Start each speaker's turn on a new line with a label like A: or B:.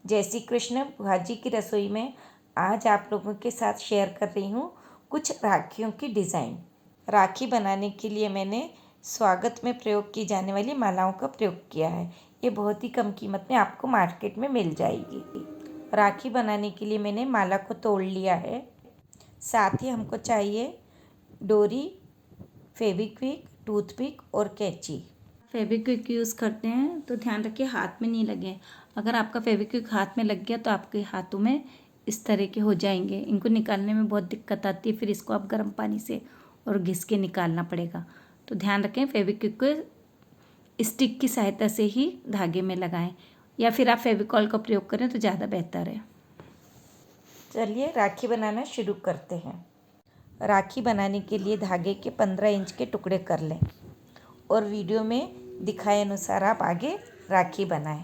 A: जय श्री कृष्ण। भाजी की रसोई में आज आप लोगों के साथ शेयर कर रही हूँ कुछ राखियों की डिज़ाइन। राखी बनाने के लिए मैंने स्वागत में प्रयोग की जाने वाली मालाओं का प्रयोग किया है। ये बहुत ही कम कीमत में आपको मार्केट में मिल जाएगी। राखी बनाने के लिए मैंने माला को तोड़ लिया है। साथ ही हमको चाहिए डोरी, फेविक्विक, टूथपिक और कैंची।
B: फेविक्विक यूज़ करते हैं तो ध्यान रखिए हाथ में नहीं लगे। अगर आपका फेविक्विक हाथ में लग गया तो आपके हाथों में इस तरह के हो जाएंगे। इनको निकालने में बहुत दिक्कत आती है, फिर इसको आप गर्म पानी से और घिस के निकालना पड़ेगा। तो ध्यान रखें, फेविक्विक को स्टिक की सहायता से ही धागे में लगाएं या फिर आप फेविकॉल का प्रयोग करें तो ज़्यादा बेहतर है।
A: चलिए राखी बनाना शुरू करते हैं। राखी बनाने के लिए धागे के 15 इंच के टुकड़े कर लें और वीडियो में दिखाए अनुसार आप आगे राखी बनाएं।